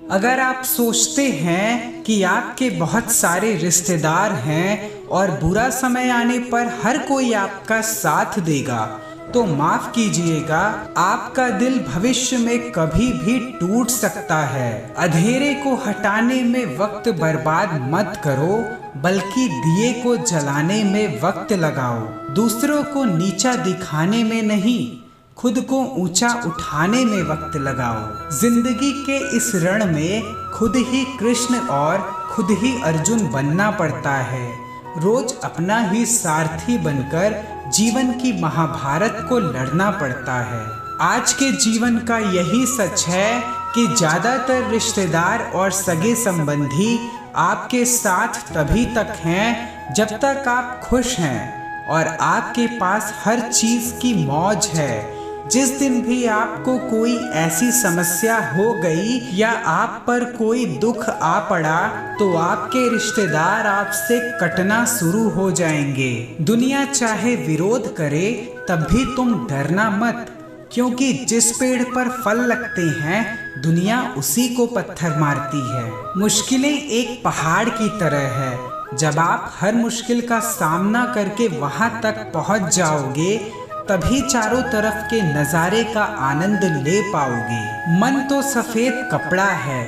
अगर आप सोचते हैं कि आपके बहुत सारे रिश्तेदार हैं और बुरा समय आने पर हर कोई आपका साथ देगा, तो माफ कीजिएगा, आपका दिल भविष्य में कभी भी टूट सकता है। अंधेरे को हटाने में वक्त बर्बाद मत करो, बल्कि दिए को जलाने में वक्त लगाओ। दूसरों को नीचा दिखाने में नहीं, खुद को ऊंचा उठाने में वक्त लगाओ। जिंदगी के इस रण में खुद ही कृष्ण और खुद ही अर्जुन बनना पड़ता है। रोज अपना ही सारथी बनकर जीवन की महाभारत को लड़ना पड़ता है। आज के जीवन का यही सच है कि ज्यादातर रिश्तेदार और सगे संबंधी आपके साथ तभी तक हैं जब तक आप खुश हैं और आपके पास हर चीज की मौज है। जिस दिन भी आपको कोई ऐसी समस्या हो गई या आप पर कोई दुख आ पड़ा, तो आपके रिश्तेदार आपसे कटना शुरू हो जाएंगे। दुनिया चाहे विरोध करे, तब भी तुम डरना मत, क्योंकि जिस पेड़ पर फल लगते हैं, दुनिया उसी को पत्थर मारती है। मुश्किलें एक पहाड़ की तरह है। जब आप हर मुश्किल का सामना करके वहां तक पहुंच जाओगे, तभी चारों तरफ के नज़ारे का आनंद ले पाओगे। मन तो सफेद कपड़ा है,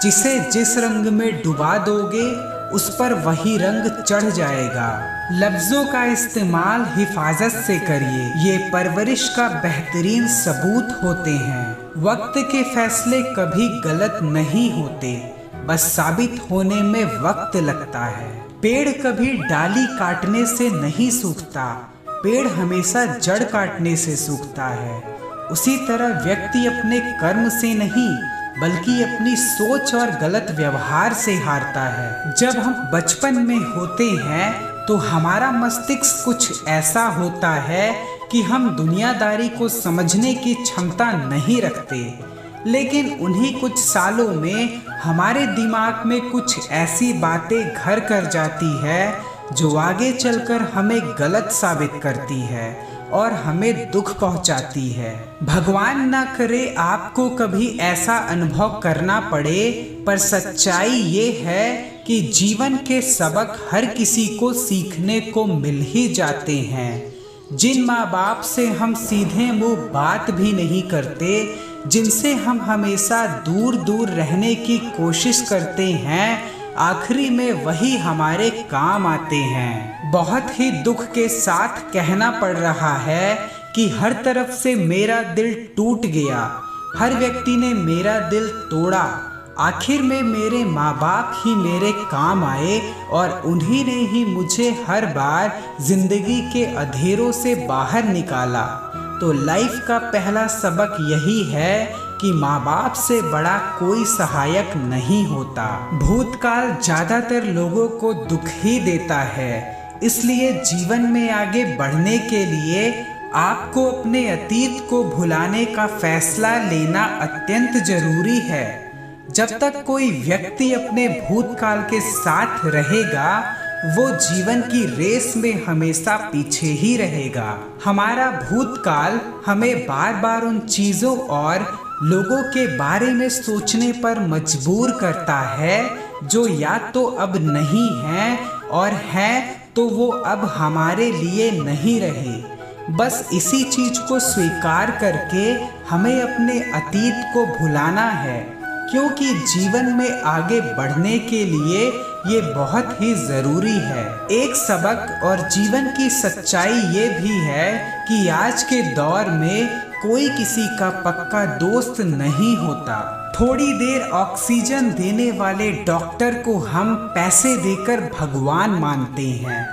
जिसे जिस रंग में डुबा दोगे, उस पर वही रंग चढ़ जाएगा। लफ्जों का इस्तेमाल हिफाजत से करिए, ये परवरिश का बेहतरीन सबूत होते हैं। वक्त के फैसले कभी गलत नहीं होते, बस साबित होने में वक्त लगता है। पेड़ कभी डाली काटने से नहीं सूखता, पेड़ हमेशा जड़ काटने से सूखता है। उसी तरह व्यक्ति अपने कर्म से नहीं, बल्कि अपनी सोच और गलत व्यवहार से हारता है। जब हम बचपन में होते हैं, तो हमारा मस्तिष्क कुछ ऐसा होता है कि हम दुनियादारी को समझने की क्षमता नहीं रखते, लेकिन उन्हीं कुछ सालों में हमारे दिमाग में कुछ ऐसी बातें घर कर जाती है जो आगे चलकर हमें गलत साबित करती है और हमें दुख पहुंचाती है। भगवान ना करे आपको कभी ऐसा अनुभव करना पड़े, पर सच्चाई ये है कि जीवन के सबक हर किसी को सीखने को मिल ही जाते हैं। जिन माँ बाप से हम सीधे मुंह बात भी नहीं करते, जिनसे हम हमेशा दूर दूर रहने की कोशिश करते हैं, आखिरी में वही हमारे काम आते हैं। बहुत ही दुख के साथ कहना पड़ रहा है कि हर तरफ से मेरा दिल टूट गया। हर व्यक्ति ने मेरा दिल तोड़ा। आखिर में मेरे माँ बाप ही मेरे काम आए और उन्हीं ने ही मुझे हर बार जिंदगी के अंधेरों से बाहर निकाला। तो लाइफ का पहला सबक यही है कि माँ बाप से बड़ा कोई सहायक नहीं होता। भूतकाल ज्यादातर लोगों को दुख ही देता है, इसलिए जीवन में आगे बढ़ने के लिए आपको अपने अतीत को भुलाने का फैसला लेना अत्यंत जरूरी है। जब तक कोई व्यक्ति अपने भूतकाल के साथ रहेगा, वो जीवन की रेस में हमेशा पीछे ही रहेगा। हमारा भूतकाल हमें बार बार उन चीजों और लोगों के बारे में सोचने पर मजबूर करता है जो या तो अब नहीं हैं, और हैं तो वो अब हमारे लिए नहीं रहे। बस इसी चीज को स्वीकार करके हमें अपने अतीत को भुलाना है, क्योंकि जीवन में आगे बढ़ने के लिए ये बहुत ही जरूरी है। एक सबक और जीवन की सच्चाई ये भी है कि आज के दौर में कोई किसी का पक्का दोस्त नहीं होता। थोड़ी देर ऑक्सीजन देने वाले डॉक्टर को हम पैसे देकर भगवान मानते हैं,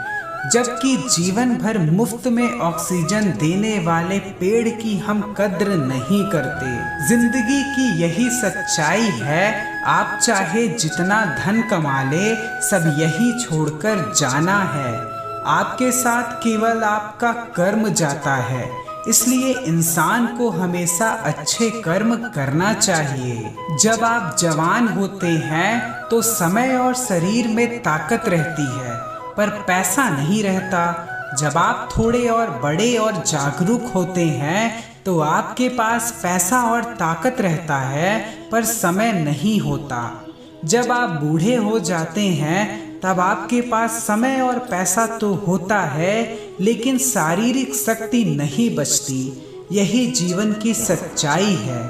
जबकि जीवन भर मुफ्त में ऑक्सीजन देने वाले पेड़ की हम कद्र नहीं करते। जिंदगी की यही सच्चाई है, आप चाहे जितना धन कमा ले, सब यही छोड़कर जाना है। आपके साथ केवल आपका कर्म जाता है, इसलिए इंसान को हमेशा अच्छे कर्म करना चाहिए। जब आप जवान होते हैं तो समय और शरीर में ताकत रहती है, पर पैसा नहीं रहता। जब आप थोड़े और बड़े और जागरूक होते हैं तो आपके पास पैसा और ताकत रहता है पर समय नहीं होता। जब आप बूढ़े हो जाते हैं तब आपके पास समय और पैसा तो होता है लेकिन शारीरिक शक्ति नहीं बचती। यही जीवन की सच्चाई है।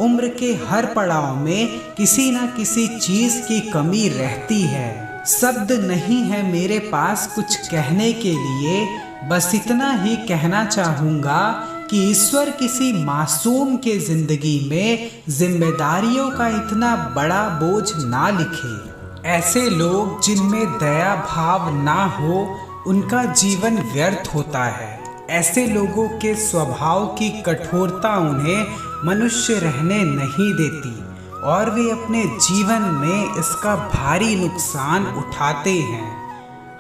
उम्र के हर पड़ाव में किसी न किसी चीज की कमी रहती है। शब्द नहीं है मेरे पास कुछ कहने के लिए, बस इतना ही कहना चाहूँगा कि ईश्वर किसी मासूम के जिंदगी में जिम्मेदारियों का इतना बड़ा बोझ ना लिखे। ऐसे लोग जिनमें दया भाव ना हो उनका जीवन व्यर्थ होता है। ऐसे लोगों के स्वभाव की कठोरता उन्हें मनुष्य रहने नहीं देती और वे अपने जीवन में इसका भारी नुकसान उठाते हैं।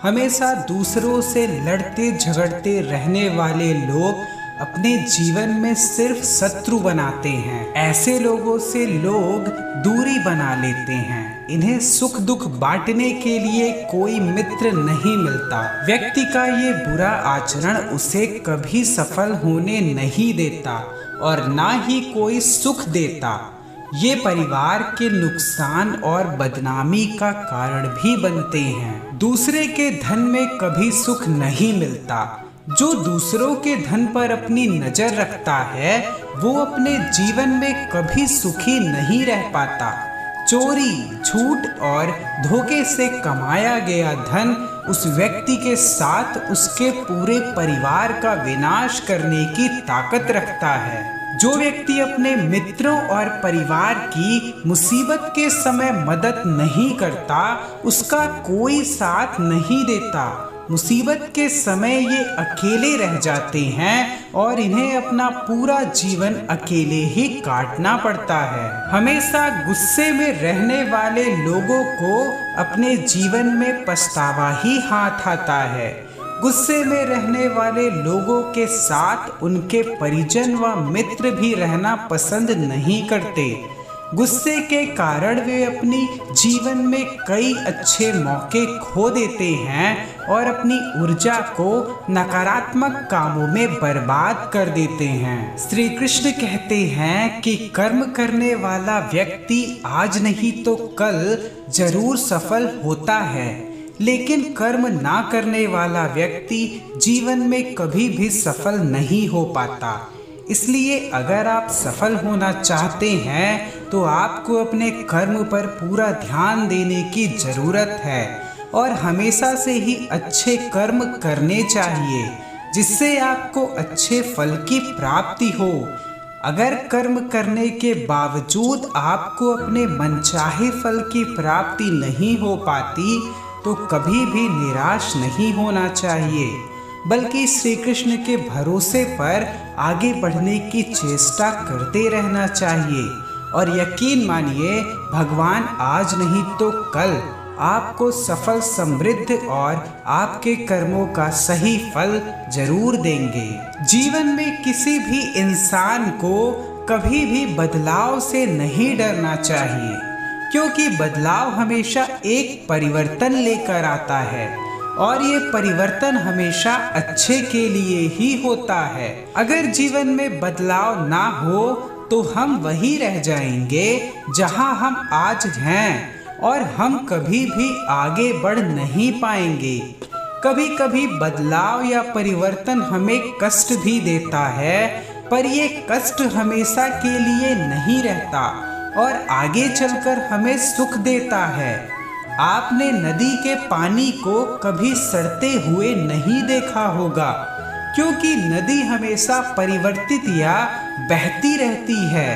हमेशा दूसरों से लड़ते झगड़ते रहने वाले लोग अपने जीवन में सिर्फ शत्रु बनाते हैं। ऐसे लोगों से लोग दूरी बना लेते हैं। इन्हें सुख दुख बांटने के लिए कोई मित्र नहीं मिलता। व्यक्ति का ये बुरा आचरण उसे कभी सफल होने नहीं देता और ना ही कोई सुख देता। ये परिवार के नुकसान और बदनामी का कारण भी बनते हैं। दूसरे के धन में कभी सुख नहीं मिलता। जो दूसरों के धन पर अपनी नजर रखता है वो अपने जीवन में कभी सुखी नहीं रह पाता। चोरी, झूठ और धोखे से कमाया गया धन उस व्यक्ति के साथ उसके पूरे परिवार का विनाश करने की ताकत रखता है। जो व्यक्ति अपने मित्रों और परिवार की मुसीबत के समय मदद नहीं करता उसका कोई साथ नहीं देता। मुसीबत के समय ये अकेले रह जाते हैं और इन्हें अपना पूरा जीवन अकेले ही काटना पड़ता है। हमेशा गुस्से में रहने वाले लोगों को अपने जीवन में पछतावा ही हाथ आता है। गुस्से में रहने वाले लोगों के साथ उनके परिजन व मित्र भी रहना पसंद नहीं करते। गुस्से के कारण वे अपनी जीवन में कई अच्छे मौके खो देते हैं और अपनी ऊर्जा को नकारात्मक कामों में बर्बाद कर देते हैं। श्री कृष्ण कहते हैं कि कर्म करने वाला व्यक्ति आज नहीं तो कल जरूर सफल होता है, लेकिन कर्म ना करने वाला व्यक्ति जीवन में कभी भी सफल नहीं हो पाता। इसलिए अगर आप सफल होना चाहते हैं तो आपको अपने कर्म पर पूरा ध्यान देने की ज़रूरत है और हमेशा से ही अच्छे कर्म करने चाहिए जिससे आपको अच्छे फल की प्राप्ति हो। अगर कर्म करने के बावजूद आपको अपने मनचाहे फल की प्राप्ति नहीं हो पाती तो कभी भी निराश नहीं होना चाहिए, बल्कि श्री कृष्ण के भरोसे पर आगे बढ़ने की चेष्टा करते रहना चाहिए। और यकीन मानिए भगवान आज नहीं तो कल आपको सफल, समृद्ध और आपके कर्मों का सही फल जरूर देंगे। जीवन में किसी भी इंसान को कभी भी बदलाव से नहीं डरना चाहिए, क्योंकि बदलाव हमेशा एक परिवर्तन लेकर आता है और ये परिवर्तन हमेशा अच्छे के लिए ही होता है। अगर जीवन में बदलाव ना हो तो हम वही रह जाएंगे जहां हम आज हैं और हम कभी भी आगे बढ़ नहीं पाएंगे। कभी कभी बदलाव या परिवर्तन हमें कष्ट भी देता है, पर ये कष्ट हमेशा के लिए नहीं रहता और आगे चलकर हमें सुख देता है। आपने नदी के पानी को कभी सड़ते हुए नहीं देखा होगा, क्योंकि नदी हमेशा परिवर्तित या बहती रहती है,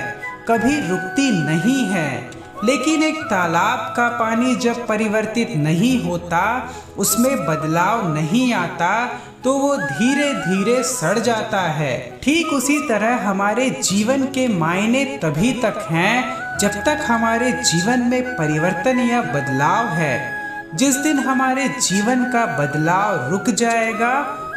कभी रुकती नहीं है। लेकिन एक तालाब का पानी जब परिवर्तित नहीं होता, उसमें बदलाव नहीं आता, तो वो धीरे धीरे सड़ जाता है। ठीक उसी तरह हमारे जीवन के मायने तभी तक हैं जब तक हमारे जीवन में परिवर्तन या बदलाव है। जिस दिन हमारे जीवन का बदलाव रुक जाएगा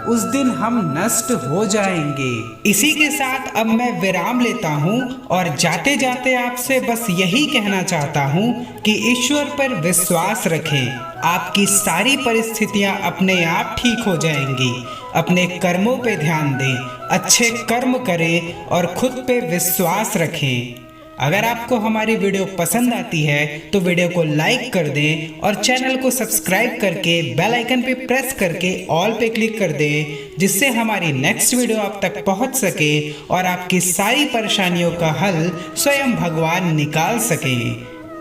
उस दिन हम नष्ट हो जाएंगे। इसी के साथ अब मैं विराम लेता हूँ और जाते जाते आपसे बस यही कहना चाहता हूँ कि ईश्वर पर विश्वास रखें। आपकी सारी परिस्थितियाँ अपने आप ठीक हो जाएंगी। अपने कर्मों पे ध्यान दें, अच्छे कर्म करें और खुद पे विश्वास रखें। अगर आपको हमारी वीडियो पसंद आती है तो वीडियो को लाइक कर दें और चैनल को सब्सक्राइब करके बेल आइकन पे प्रेस करके ऑल पे क्लिक कर दें, जिससे हमारी नेक्स्ट वीडियो आप तक पहुंच सके और आपकी सारी परेशानियों का हल स्वयं भगवान निकाल सके।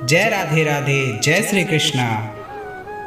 जय राधे राधे, जय श्री कृष्णा।